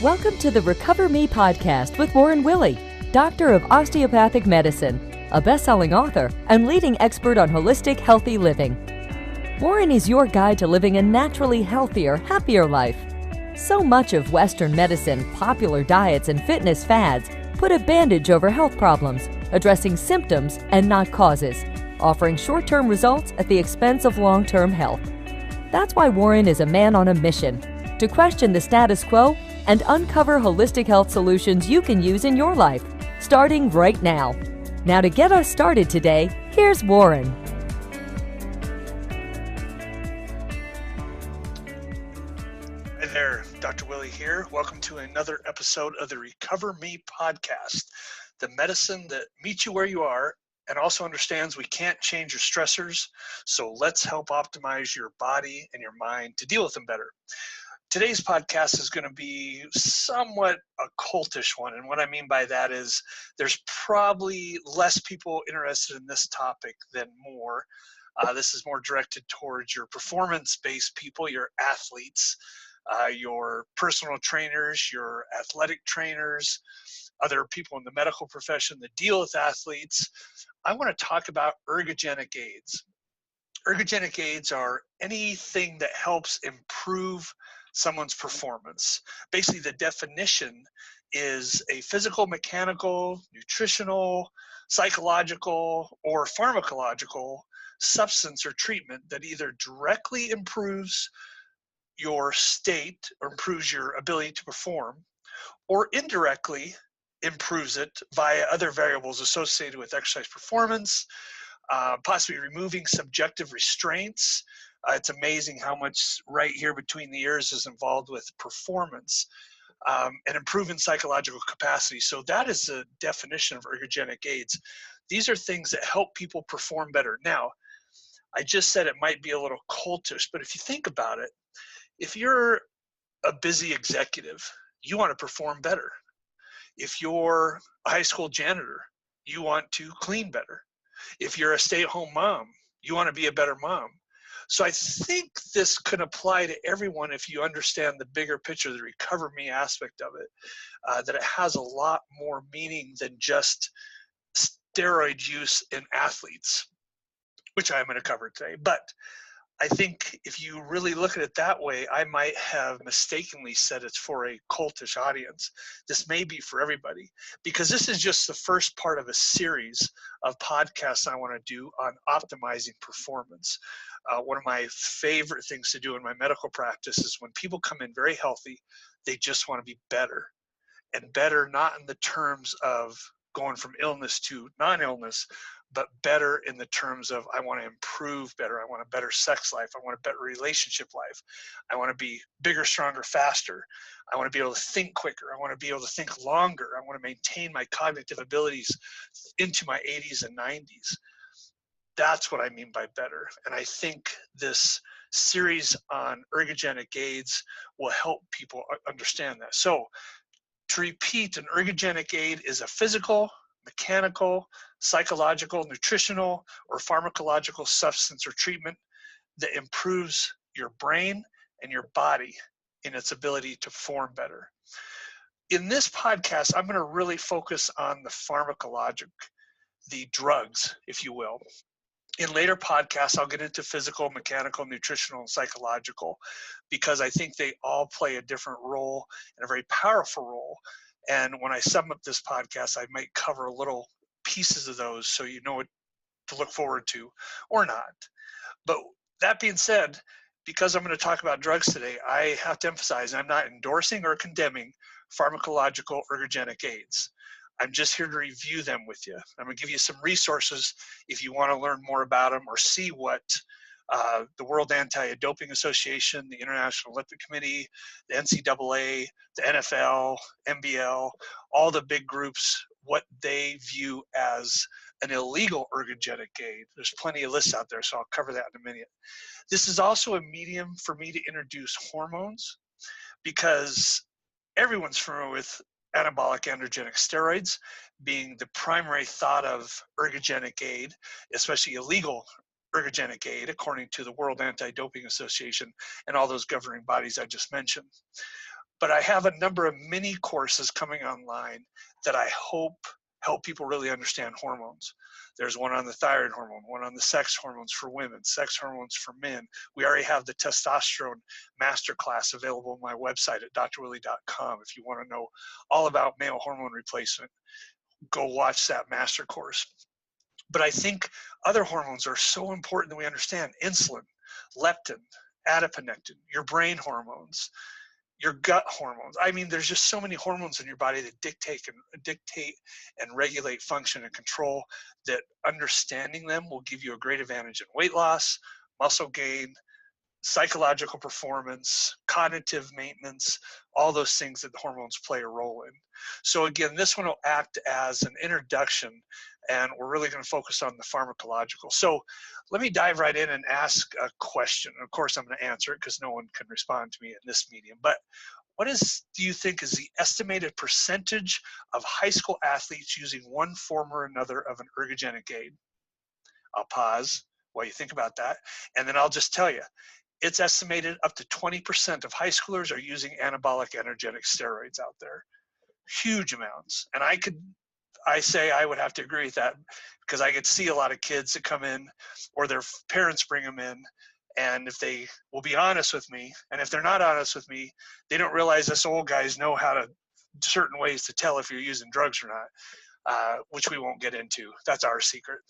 Welcome to the RecoverMe Podcast with Willey, doctor of osteopathic medicine, a best-selling author, and leading expert on holistic, healthy living. Warren is your guide to living a naturally healthier, happier life. So much of Western medicine, popular diets, and fitness fads put a bandage over health problems, addressing symptoms and not causes, offering short-term results at the expense of long-term health. That's why Warren is a man on a mission to question the status quo and uncover holistic health solutions you can use in your life, starting right now. Now to get us started today, here's Warren. Hi there, Dr. Willey here. Welcome to another episode of the RecoverMe Podcast, the medicine that meets you where you are and also understands we can't change your stressors, so let's help optimize your body and your mind to deal with them better. Today's podcast is going to be somewhat a cultish one, and what I mean by that is there's probably less people interested in this topic than more. This is more directed towards your performance-based people, your athletes, your personal trainers, your athletic trainers, other people in the medical profession that deal with athletes. I want to talk about ergogenic aids. Ergogenic aids are anything that helps improve someone's performance. Basically, the definition is a physical, mechanical, nutritional, psychological, or pharmacological substance or treatment that either directly improves your state or improves your ability to perform, or indirectly improves it via other variables associated with exercise performance, possibly removing subjective restraints. It's amazing how much right here between the ears is involved with performance and improving psychological capacity. So that is the definition of ergogenic aids. These are things that help people perform better. Now, I just said it might be a little cultish, but if you think about it, if you're a busy executive, you want to perform better. If you're a high school janitor, you want to clean better. If you're a stay-at-home mom, you want to be a better mom. So I think this could apply to everyone if you understand the bigger picture, the RecoverMe aspect of it, that it has a lot more meaning than just steroid use in athletes, which I'm going to cover today. But I think if you really look at it that way, I might have mistakenly said it's for a cultish audience. This may be for everybody, because this is just the first part of a series of podcasts I want to do on optimizing performance. One of my favorite things to do in my medical practice is when people come in very healthy, they just want to be better. And better not in the terms of going from illness to non-illness, but better in the terms of I want to improve better. I want a better sex life. I want a better relationship life. I want to be bigger, stronger, faster. I want to be able to think quicker. I want to be able to think longer. I want to maintain my cognitive abilities into my 80s and 90s. That's what I mean by better. And I think this series on ergogenic aids will help people understand that. So to repeat, an ergogenic aid is a physical, mechanical, psychological, nutritional, or pharmacological substance or treatment that improves your brain and your body in its ability to perform better. In this podcast, I'm going to really focus on the pharmacologic, the drugs, if you will. In later podcasts, I'll get into physical, mechanical, nutritional, and psychological, because I think they all play a different role and a very powerful role. And when I sum up this podcast, I might cover little pieces of those so you know what to look forward to or not. But that being said, because I'm going to talk about drugs today, I have to emphasize I'm not endorsing or condemning pharmacological ergogenic aids. I'm just here to review them with you. I'm going to give you some resources if you want to learn more about them or see what the World Anti-Doping Association, the International Olympic Committee, the NCAA, the NFL, NBL, all the big groups, what they view as an illegal ergogenic aid. There's plenty of lists out there, so I'll cover that in a minute. This is also a medium for me to introduce hormones, because everyone's familiar with anabolic androgenic steroids being the primary thought of ergogenic aid, especially illegal ergogenic aid, according to the World Anti-Doping Association and all those governing bodies I just mentioned. But I have a number of mini courses coming online that I hope help people really understand hormones. There's one on the thyroid hormone, one on the sex hormones for women, sex hormones for men. We already have the testosterone masterclass available on my website at drwilley.com. If you want to know all about male hormone replacement, go watch that master course. But I think other hormones are so important that we understand: insulin, leptin, adiponectin, your brain hormones, your gut hormones. I mean, there's just so many hormones in your body that dictate and regulate function and control, that understanding them will give you a great advantage in weight loss, muscle gain, psychological performance, cognitive maintenance, all those things that the hormones play a role in. So again, this one will act as an introduction, and we're really going to focus on the pharmacological. So let me dive right in and ask a question. Of course, I'm going to answer it because no one can respond to me in this medium. But do you think is the estimated percentage of high school athletes using one form or another of an ergogenic aid? I'll pause while you think about that, and then I'll just tell you. It's estimated up to 20% of high schoolers are using anabolic androgenic steroids out there. Huge amounts. And I would have to agree with that, because I could see a lot of kids that come in, or their parents bring them in, and if they will be honest with me, and if they're not honest with me, they don't realize us old guys know certain ways to tell if you're using drugs or not, which we won't get into. That's our secret.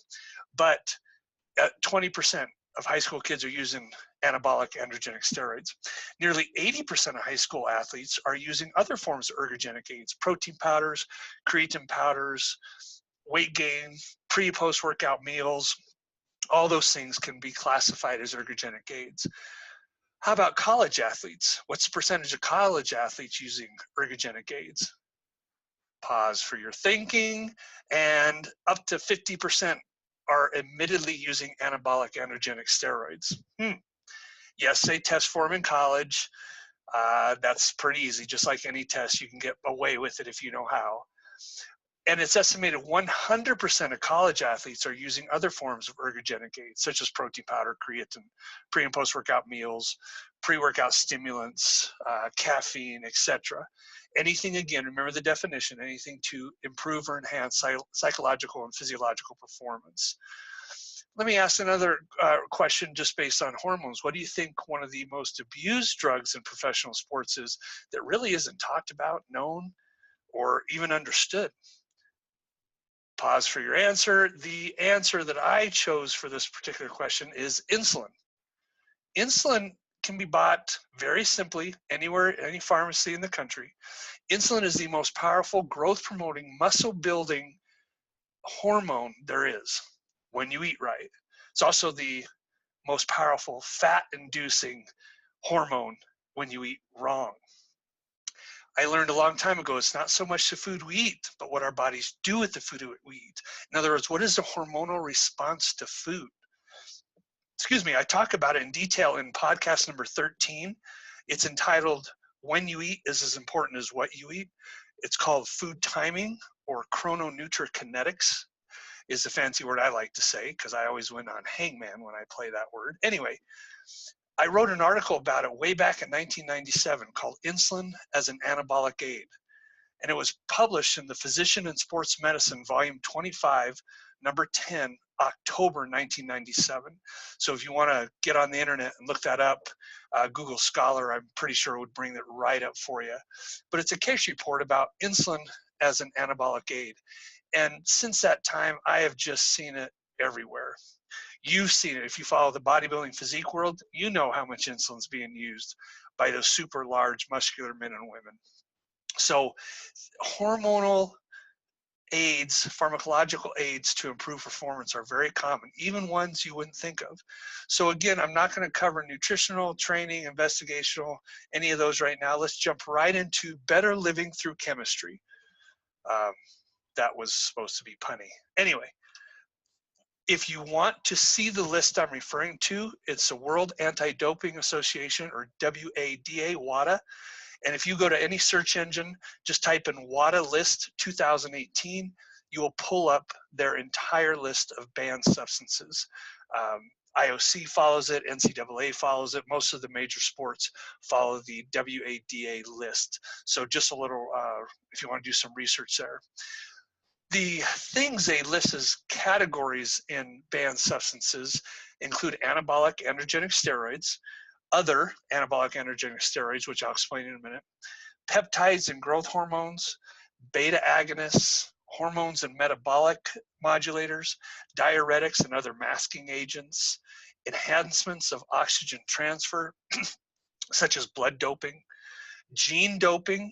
But 20% of high school kids are using anabolic androgenic steroids. Nearly 80% of high school athletes are using other forms of ergogenic aids: protein powders, creatine powders, weight gain, pre- and post-workout meals. All those things can be classified as ergogenic aids. How about college athletes? What's the percentage of college athletes using ergogenic aids? Pause for your thinking. And up to 50% are admittedly using anabolic androgenic steroids. Yes, they test for them in college. That's pretty easy. Just like any test, you can get away with it if you know how. And it's estimated 100% of college athletes are using other forms of ergogenic aids, such as protein powder, creatine, pre- and post-workout meals, pre-workout stimulants, caffeine, etc. Anything, again, remember the definition, anything to improve or enhance psychological and physiological performance. Let me ask another question just based on hormones. What do you think one of the most abused drugs in professional sports is that really isn't talked about, known, or even understood? Pause for your answer. The answer that I chose for this particular question is insulin. Insulin can be bought very simply anywhere, any pharmacy in the country. Insulin is the most powerful growth-promoting, muscle-building hormone there is when you eat right. It's also the most powerful fat-inducing hormone when you eat wrong. I learned a long time ago, it's not so much the food we eat, but what our bodies do with the food we eat. In other words, what is the hormonal response to food? Excuse me, I talk about it in detail in podcast number 13. It's entitled, When You Eat is as Important as What You Eat. It's called food timing, or chrononutrikinetics is the fancy word I like to say, because I always win on hangman when I play that word. Anyway, I wrote an article about it way back in 1997 called Insulin as an Anabolic Aid. And it was published in the Physician and Sports Medicine, volume 25, number 10, October 1997. So if you want to get on the internet and look that up, Google Scholar, I'm pretty sure would bring it right up for you. But it's a case report about insulin as an anabolic aid. And since that time, I have just seen it everywhere. You've seen it. If you follow the bodybuilding physique world, you know how much insulin is being used by those super large muscular men and women. So hormonal aids, pharmacological aids to improve performance are very common, even ones you wouldn't think of. So again, I'm not going to cover nutritional, training, investigational, any of those right now. Let's jump right into better living through chemistry. That was supposed to be punny. Anyway, if you want to see the list I'm referring to, it's the World Anti-Doping Association, or WADA, WADA. And if you go to any search engine, just type in WADA list 2018, you will pull up their entire list of banned substances. IOC follows it, NCAA follows it. Most of the major sports follow the WADA list. So just a little, if you want to do some research there. The things they list as categories in banned substances include anabolic androgenic steroids, other anabolic androgenic steroids, which I'll explain in a minute, peptides and growth hormones, beta agonists, hormones and metabolic modulators, diuretics and other masking agents, enhancements of oxygen transfer, such as blood doping, gene doping,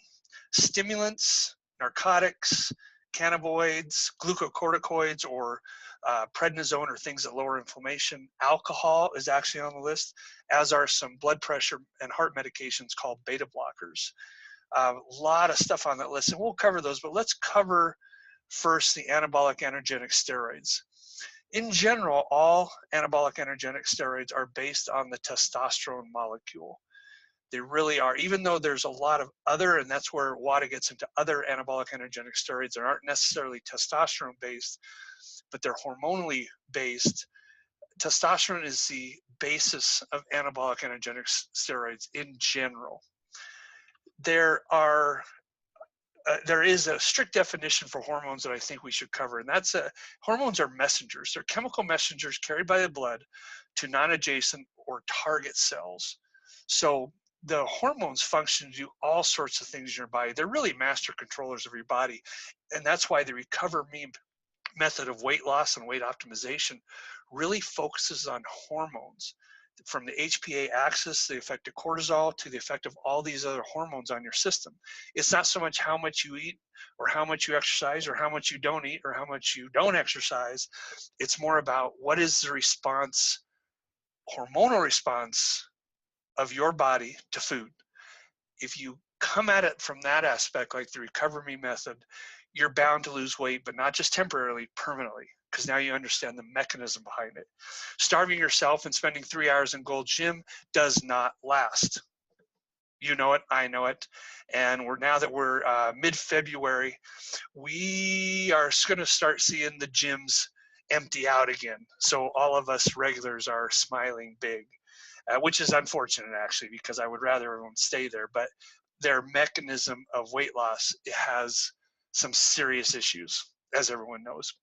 stimulants, narcotics, cannabinoids, glucocorticoids, or prednisone, or things that lower inflammation. Alcohol is actually on the list, as are some blood pressure and heart medications called beta blockers. A lot of stuff on that list, and we'll cover those, but let's cover first the anabolic androgenic steroids. In general, all anabolic androgenic steroids are based on the testosterone molecule. They really are, even though there's a lot of other, and that's where WADA gets into other anabolic androgenic steroids that aren't necessarily testosterone based, but they're hormonally based. Testosterone is the basis of anabolic androgenic steroids in general. There is a strict definition for hormones that I think we should cover, and that's hormones are messengers. They're chemical messengers carried by the blood to non-adjacent or target cells. So the hormones function to do all sorts of things in your body. They're really master controllers of your body, and that's why the RecoverMe method of weight loss and weight optimization really focuses on hormones, from the HPA axis, the effect of cortisol, to the effect of all these other hormones on your system. It's not so much how much you eat or how much you exercise or how much you don't eat or how much you don't exercise. It's more about what is the response, hormonal response of your body to food. If you come at it from that aspect, like the RecoverMe method, you're bound to lose weight, but not just temporarily, permanently, because now you understand the mechanism behind it. Starving yourself and spending 3 hours in Gold's Gym does not last. You know it, I know it. And now that we're mid-February, we are going to start seeing the gyms empty out again. So all of us regulars are smiling big, which is unfortunate, actually, because I would rather everyone stay there. But their mechanism of weight loss has some serious issues, as everyone knows.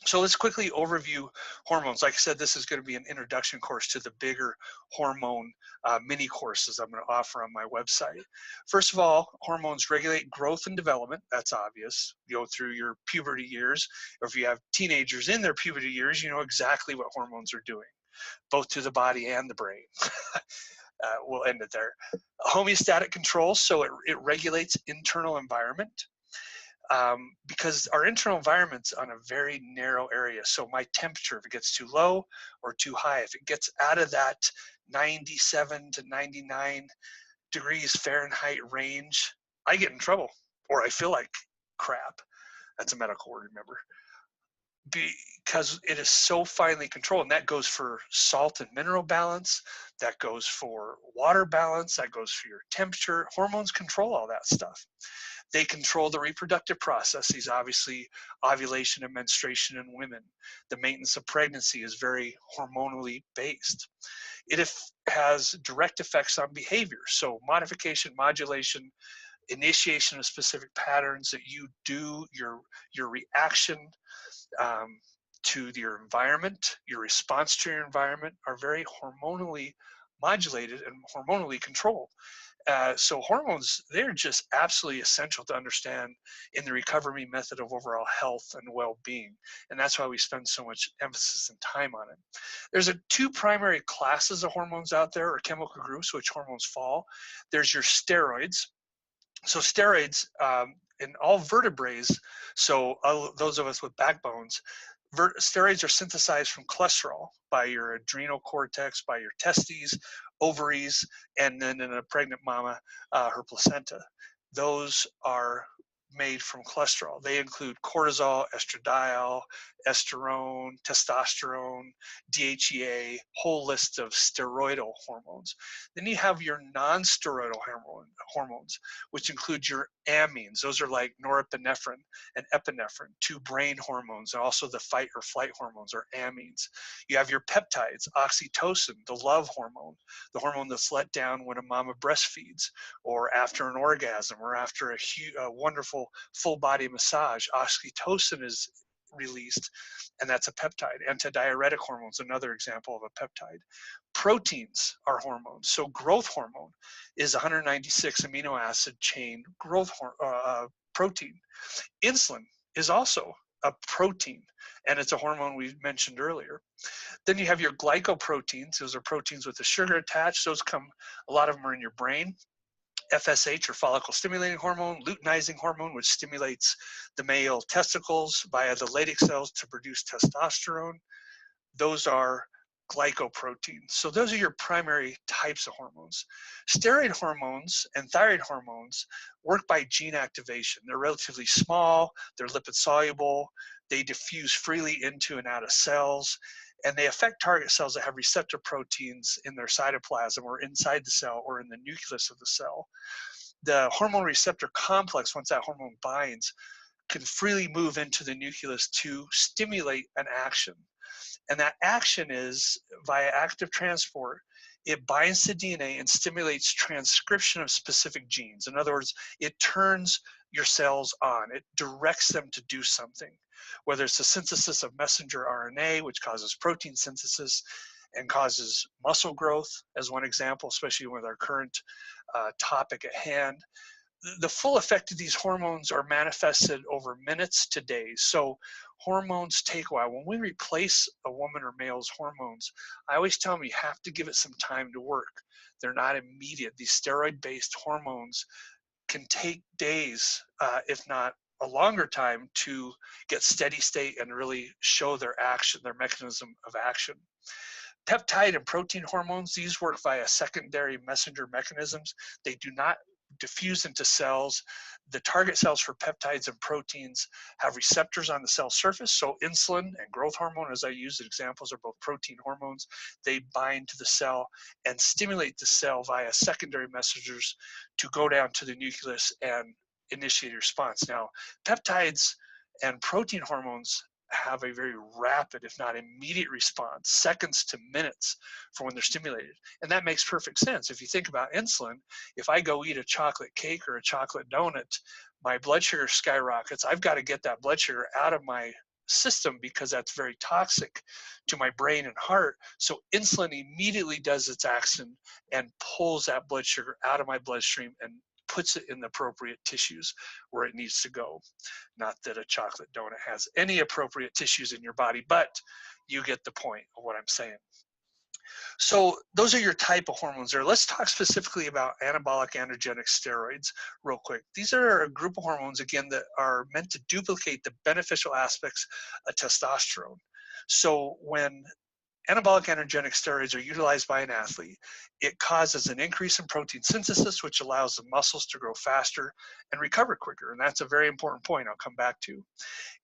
So let's quickly overview hormones. Like I said, this is going to be an introduction course to the bigger hormone mini courses I'm going to offer on my website. First of all, hormones regulate growth and development. That's obvious. You go through your puberty years, or if you have teenagers in their puberty years, you know exactly what hormones are doing, both to the body and the brain. We'll end it there. Homeostatic control, so it regulates internal environment. Because our internal environment's on a very narrow area. So my temperature, if it gets too low or too high, if it gets out of that 97 to 99 degrees Fahrenheit range, I get in trouble, or I feel like crap. That's a medical word, remember. Because it is so finely controlled, and that goes for salt and mineral balance, that goes for water balance, that goes for your temperature. Hormones control all that stuff. They control the reproductive processes, obviously ovulation and menstruation in women. The maintenance of pregnancy is very hormonally based. It has direct effects on behavior. So modification, modulation, initiation of specific patterns that you do, your reaction to your environment, your response to your environment are very hormonally modulated and hormonally controlled. So hormones, they're just absolutely essential to understand in the RecoverMe method of overall health and well-being. And that's why we spend so much emphasis and time on it. There's two primary classes of hormones out there, or chemical groups, which hormones fall. There's your steroids. So steroids in all vertebrates, so those of us with backbones, steroids are synthesized from cholesterol by your adrenal cortex, by your testes, ovaries, and then in a pregnant mama, her placenta. Those are made from cholesterol. They include cortisol, estradiol, estrone, testosterone, DHEA, whole list of steroidal hormones. Then you have your non-steroidal hormones, which include your amines. Those are like norepinephrine and epinephrine, two brain hormones, and also the fight or flight hormones are amines. You have your peptides, oxytocin, the love hormone, the hormone that's let down when a mama breastfeeds, or after an orgasm, or after a wonderful full body massage. Oxytocin is released, and that's a peptide. Antidiuretic hormones, another example of a peptide. Proteins are hormones. So growth hormone is 196 amino acid chain growth protein. Insulin is also a protein, and it's a hormone we mentioned earlier. Then you have your glycoproteins. Those are proteins with a sugar attached. Those come, a lot of them are in your brain. FSH, or follicle stimulating hormone, luteinizing hormone, which stimulates the male testicles via the Leydig cells to produce testosterone. Those are glycoproteins. So those are your primary types of hormones. Steroid hormones and thyroid hormones work by gene activation. They're relatively small, they're lipid soluble, they diffuse freely into and out of cells, and they affect target cells that have receptor proteins in their cytoplasm or inside the cell or in the nucleus of the cell. The hormone receptor complex, once that hormone binds, can freely move into the nucleus to stimulate an action. And that action is via active transport. It binds to DNA and stimulates transcription of specific genes. In other words, it turns your cells on. It directs them to do something, whether it's the synthesis of messenger RNA, which causes protein synthesis and causes muscle growth, as one example, especially with our current topic at hand. The full effect of these hormones are manifested over minutes to days. So hormones take a while. When we replace a woman or male's hormones, I always tell them you have to give it some time to work. They're not immediate. These steroid-based hormones can take days, if not a longer time, to get steady state and really show their action, their mechanism of action. Peptide and protein hormones, these work via secondary messenger mechanisms. They do not diffuse into cells. The target cells for peptides and proteins have receptors on the cell surface. So insulin and growth hormone, as I used as examples, are both protein hormones. They bind to the cell and stimulate the cell via secondary messengers to go down to the nucleus and initiate a response. Now, peptides and protein hormones have a very rapid, if not immediate response, seconds to minutes from when they're stimulated. And that makes perfect sense. If you think about insulin, if I go eat a chocolate cake or a chocolate donut, my blood sugar skyrockets. I've got to get that blood sugar out of my system because that's very toxic to my brain and heart. So insulin immediately does its action and pulls that blood sugar out of my bloodstream and puts it in the appropriate tissues where it needs to go. Not that a chocolate donut has any appropriate tissues in your body, but you get the point of what I'm saying. So those are your type of hormones there. Let's talk specifically about anabolic androgenic steroids real quick. These are a group of hormones, again, that are meant to duplicate the beneficial aspects of testosterone. So when anabolic androgenic steroids are utilized by an athlete, it causes an increase in protein synthesis, which allows the muscles to grow faster and recover quicker. And that's a very important point I'll come back to.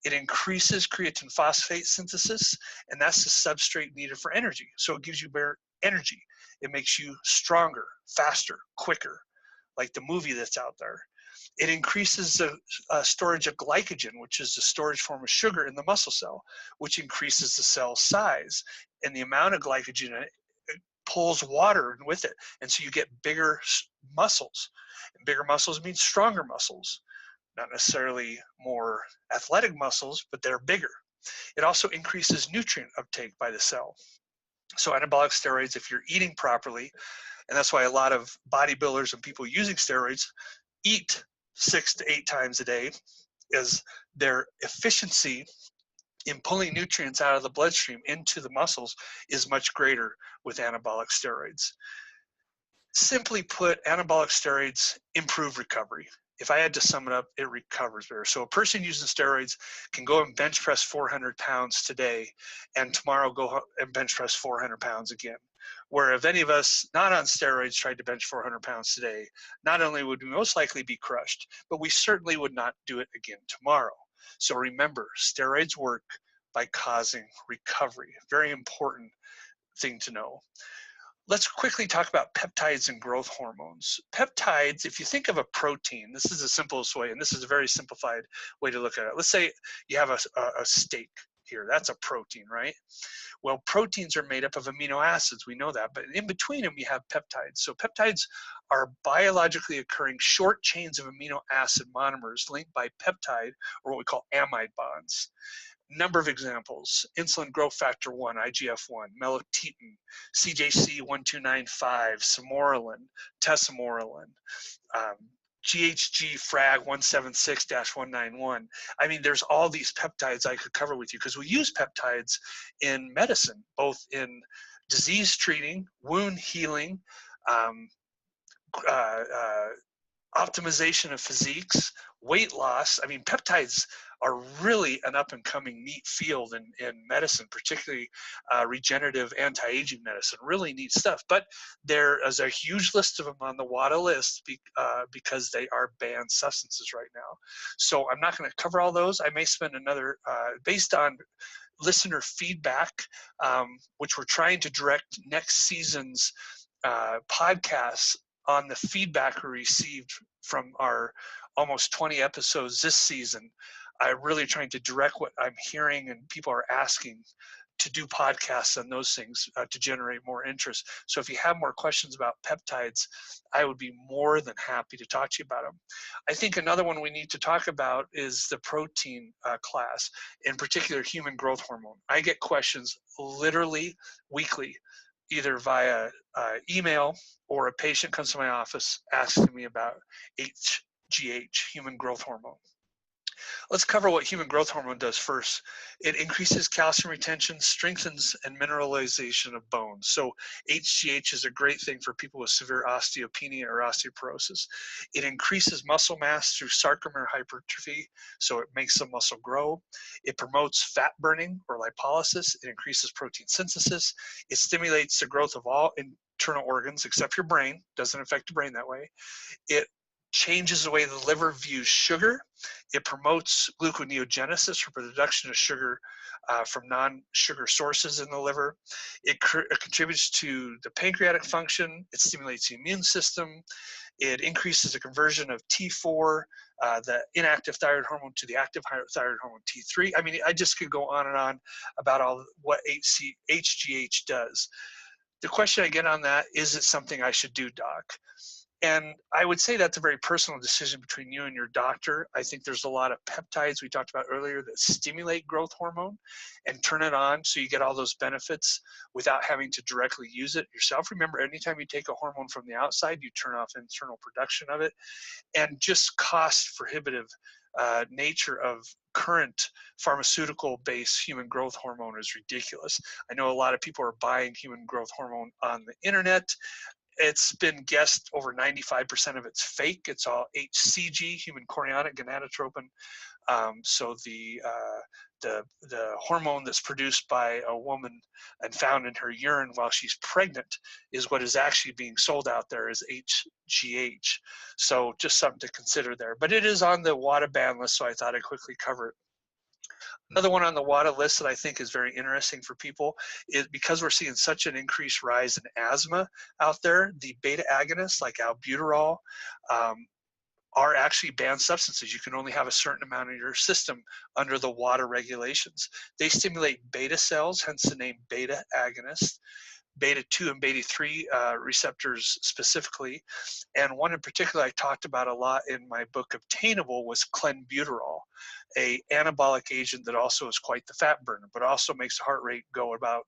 It increases creatine phosphate synthesis, and that's the substrate needed for energy. So it gives you better energy. It makes you stronger, faster, quicker, like the movie that's out there. It increases the storage of glycogen, which is the storage form of sugar in the muscle cell, which increases the cell size. And the amount of glycogen in it pulls water with it. And so you get bigger muscles. And bigger muscles mean stronger muscles. Not necessarily more athletic muscles, but they're bigger. It also increases nutrient uptake by the cell. So anabolic steroids, if you're eating properly, and that's why a lot of bodybuilders and people using steroids eat 6 to 8 times a day, is their efficiency in pulling nutrients out of the bloodstream into the muscles is much greater with anabolic steroids. Simply put, anabolic steroids improve recovery. If I had to sum it up, it recovers better. So a person using steroids can go and bench press 400 pounds today, and tomorrow go and bench press 400 pounds again. where if any of us not on steroids tried to bench 400 pounds today, not only would we most likely be crushed, but we certainly would not do it again tomorrow. So remember, steroids work by causing recovery. Very important thing to know. Let's quickly talk about peptides and growth hormones. Peptides, if you think of a protein, this is the simplest way, and this is a very simplified way to look at it. Let's say you have a steak here. That's a protein, right? Well, proteins are made up of amino acids. We know that. But in between them, we have peptides. So peptides are biologically occurring short chains of amino acid monomers linked by peptide, or what we call amide bonds. Number of examples: insulin growth factor 1, IGF-1, melatonin, CJC1295, samorelin, tesamorelin, GHG frag 176-191. I mean, there's all these peptides I could cover with you, because we use peptides in medicine, both in disease treating, wound healing, optimization of physiques, weight loss. I mean, peptides are really an up-and-coming neat field in medicine, particularly regenerative anti-aging medicine. Really neat stuff. But there is a huge list of them on the WADA list because they are banned substances right now. So I'm not going to cover all those. I may spend another, based on listener feedback, which we're trying to direct next season's podcasts on the feedback we received from our almost 20 episodes this season. I'm really trying to direct what I'm hearing, and people are asking to do podcasts on those things to generate more interest. So if you have more questions about peptides, I would be more than happy to talk to you about them. I think another one we need to talk about is the protein class, in particular human growth hormone. I get questions literally weekly, either via email, or a patient comes to my office asking me about HGH, human growth hormone. Let's cover what human growth hormone does first. It increases calcium retention, strengthens and mineralization of bones. So HGH is a great thing for people with severe osteopenia or osteoporosis. It increases muscle mass through sarcomere hypertrophy, so it makes the muscle grow. It promotes fat burning or lipolysis. It increases protein synthesis. It stimulates the growth of all internal organs except your brain. Doesn't affect the brain that way. It changes the way the liver views sugar. It promotes gluconeogenesis, or production of sugar from non-sugar sources in the liver. It contributes to the pancreatic function. It stimulates the immune system. It increases the conversion of T4, the inactive thyroid hormone, to the active thyroid hormone T3. I mean, I just could go on and on about all what HGH does. The question I get on that, is it something I should do, doc? And I would say that's a very personal decision between you and your doctor. I think there's a lot of peptides we talked about earlier that stimulate growth hormone and turn it on so you get all those benefits without having to directly use it yourself. Remember, anytime you take a hormone from the outside, you turn off internal production of it. And just cost prohibitive nature of current pharmaceutical-based human growth hormone is ridiculous. I know a lot of people are buying human growth hormone on the internet. It's been guessed over 95% of it's fake. It's all HCG, human chorionic gonadotropin. So the hormone that's produced by a woman and found in her urine while she's pregnant is what is actually being sold out there as HGH. So just something to consider there. But it is on the WADA ban list, so I thought I'd quickly cover it. Another one on the WADA list that I think is very interesting for people is, because we're seeing such an increased rise in asthma out there, the beta agonists like albuterol are actually banned substances. You can only have a certain amount in your system under the WADA regulations. They stimulate beta cells, hence the name beta agonist. Beta 2 and beta 3 receptors specifically. And one in particular I talked about a lot in my book Obtainable was Clenbuterol, a anabolic agent that also is quite the fat burner, but also makes the heart rate go about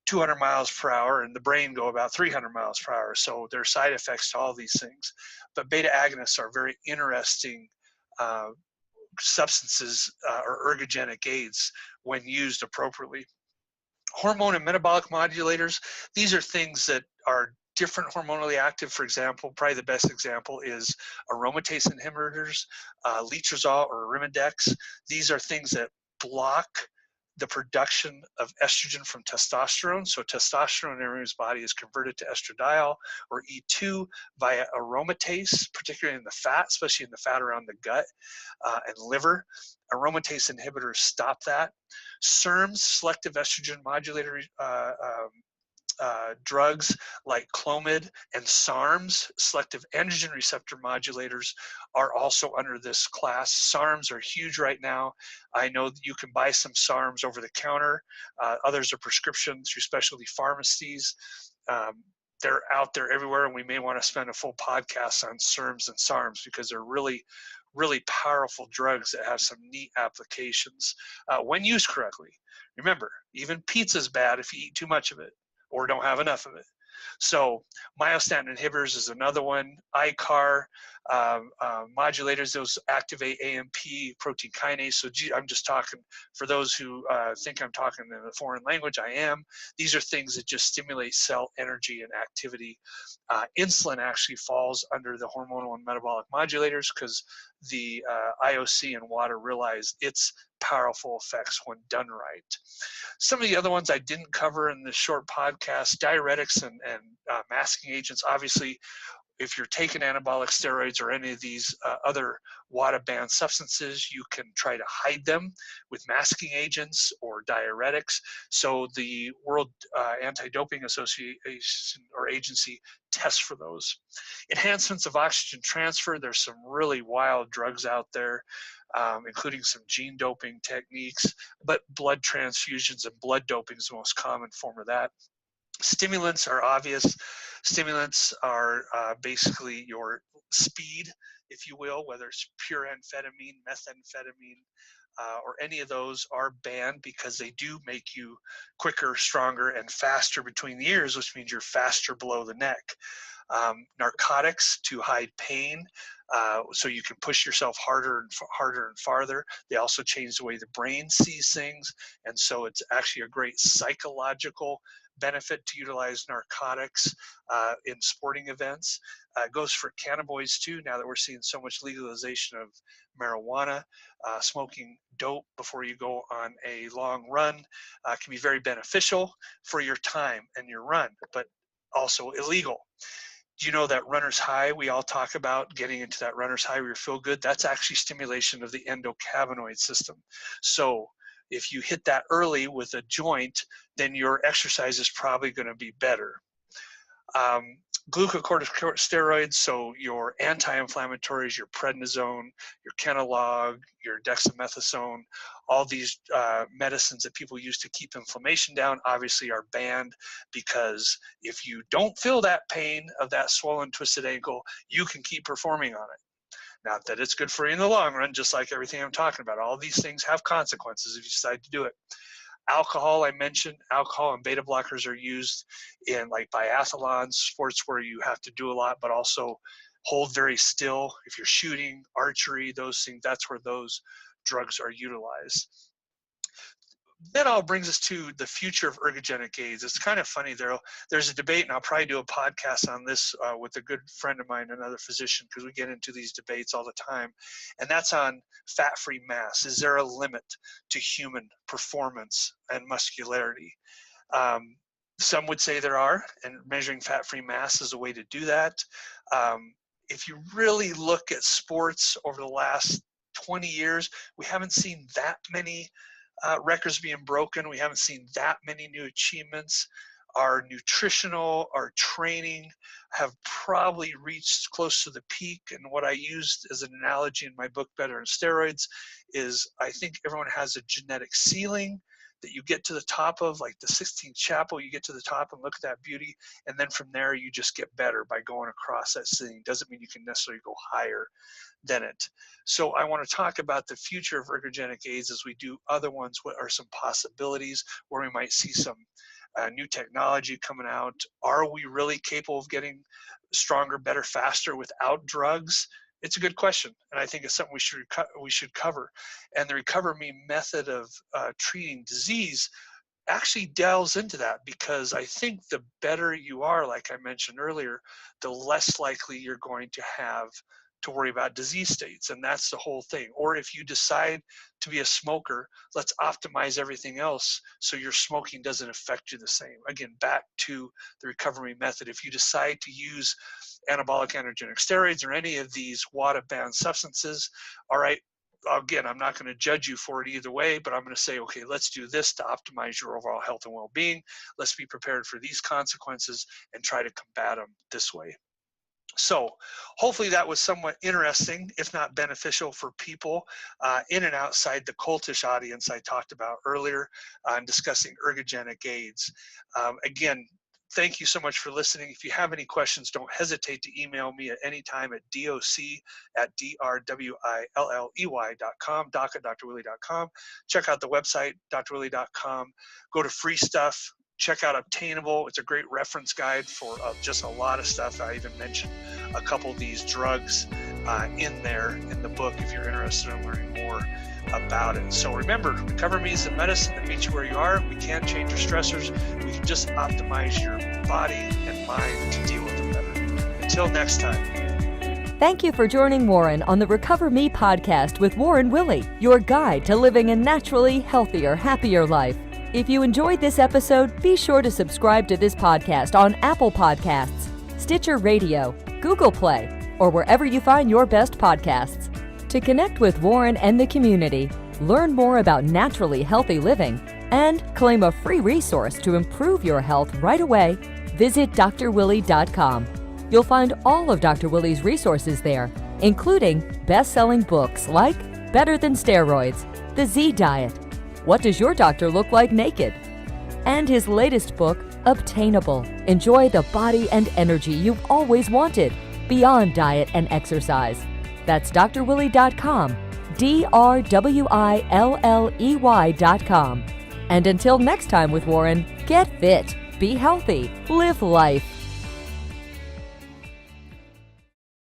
200 miles per hour and the brain go about 300 miles per hour. So there are side effects to all these things. But beta agonists are very interesting substances or ergogenic aids when used appropriately. Hormone and metabolic modulators, these are things that are different hormonally active. For example, probably the best example is aromatase inhibitors, letrozole or Arimidex. These are things that block the production of estrogen from testosterone. So testosterone in everyone's body is converted to estradiol, or E2, via aromatase, particularly in the fat, especially in the fat around the gut and liver. Aromatase inhibitors stop that. SERMs, selective estrogen modulator drugs like Clomid, and SARMs, selective androgen receptor modulators, are also under this class. SARMs are huge right now. I know that you can buy some SARMs over the counter. Others are prescription through specialty pharmacies. They're out there everywhere, and we may want to spend a full podcast on SERMs and SARMs because they're really powerful drugs that have some neat applications when used correctly. Remember, even pizza's bad if you eat too much of it or don't have enough of it. So myostatin inhibitors is another one. ICAR modulators, those activate AMP protein kinase. So I'm just talking, for those who think I'm talking in a foreign language, I am. These are things that just stimulate cell energy and activity. Insulin actually falls under the hormonal and metabolic modulators because the IOC and water realize its powerful effects when done right. Some of the other ones I didn't cover in this short podcast: diuretics and masking agents. Obviously, if you're taking anabolic steroids or any of these other WADA-banned substances, you can try to hide them with masking agents or diuretics. So the World Anti-Doping Association or agency tests for those. Enhancements of oxygen transfer. There's some really wild drugs out there, including some gene doping techniques, but blood transfusions and blood doping is the most common form of that. Stimulants are obvious. Stimulants are basically your speed, if you will, whether it's pure amphetamine, methamphetamine, or any of those are banned because they do make you quicker, stronger, and faster between the ears, which means you're faster below the neck. Narcotics to hide pain, so you can push yourself harder and farther. They also change the way the brain sees things, and so it's actually a great psychological benefit to utilize narcotics in sporting events. It goes for cannabinoids too, now that we're seeing so much legalization of marijuana. Smoking dope before you go on a long run can be very beneficial for your time and your run, but also illegal. Do you know that runner's high, we all talk about getting into that runner's high where you feel good? That's actually stimulation of the endocannabinoid system. So if you hit that early with a joint, then your exercise is probably going to be better. Glucocorticoid steroids, so your anti-inflammatories, your prednisone, your Kenalog, your dexamethasone, all these medicines that people use to keep inflammation down obviously are banned, because if you don't feel that pain of that swollen, twisted ankle, you can keep performing on it. Not that it's good for you in the long run, just like everything I'm talking about. All these things have consequences if you decide to do it. Alcohol, I mentioned, alcohol and beta blockers are used in like biathlons, sports where you have to do a lot, but also hold very still. If you're shooting, archery, those things, that's where those drugs are utilized. That all brings us to the future of ergogenic aids. It's kind of funny. There's a debate, and I'll probably do a podcast on this with a good friend of mine, another physician, because we get into these debates all the time, and that's on fat-free mass. Is there a limit to human performance and muscularity? Some would say there are, and measuring fat-free mass is a way to do that. If you really look at sports over the last 20 years, we haven't seen that many records being broken. We haven't seen that many new achievements. Our nutritional, our training have probably reached close to the peak. And what I used as an analogy in my book, Better Than Steroids, is I think everyone has a genetic ceiling that you get to the top of, like the 16th chapel, you get to the top and look at that beauty. And then from there, you just get better by going across that ceiling. Doesn't mean you can necessarily go higher than it. So I want to talk about the future of ergogenic aids as we do other ones. What are some possibilities where we might see some new technology coming out? Are we really capable of getting stronger, better, faster without drugs? It's a good question, and I think it's something we should cover. And the RecoverMe method of treating disease actually delves into that, because I think the better you are, like I mentioned earlier, the less likely you're going to have to worry about disease states. And that's the whole thing. Or if you decide to be a smoker, let's optimize everything else so your smoking doesn't affect you the same. Again, back to the RecoverMe method. If you decide to use anabolic androgenic steroids or any of these WADA-banned substances, all right, again, I'm not going to judge you for it either way, but I'm going to say, okay, let's do this to optimize your overall health and well-being. Let's be prepared for these consequences and try to combat them this way. So hopefully that was somewhat interesting, if not beneficial for people in and outside the cultish audience I talked about earlier on discussing ergogenic aids. Again, thank you so much for listening. If you have any questions, don't hesitate to email me at any time at doc@drwilley.com, doc@drwilley.com. Check out the website, drwilley.com. Go to free stuff. Check out Obtainable. It's a great reference guide for just a lot of stuff. I even mentioned a couple of these drugs in there in the book if you're interested in learning more about it. So remember, RecoverMe is a medicine that meets you where you are. We can't change your stressors. We can just optimize your body and mind to deal with them better. Until next time. Thank you for joining Warren on the RecoverMe Podcast with Warren Willey, your guide to living a naturally healthier, happier life. If you enjoyed this episode, be sure to subscribe to this podcast on Apple Podcasts, Stitcher Radio, Google Play, or wherever you find your best podcasts. To connect with Warren and the community, learn more about naturally healthy living, and claim a free resource to improve your health right away, visit drwilley.com. You'll find all of Dr. Willey's resources there, including best-selling books like Better Than Steroids, The Z Diet, What Does Your Doctor Look Like Naked? And his latest book, Obtainable. Enjoy the body and energy you've always wanted, beyond diet and exercise. That's drwilley.com, drwilley.com. And until next time with Warren, get fit, be healthy, live life.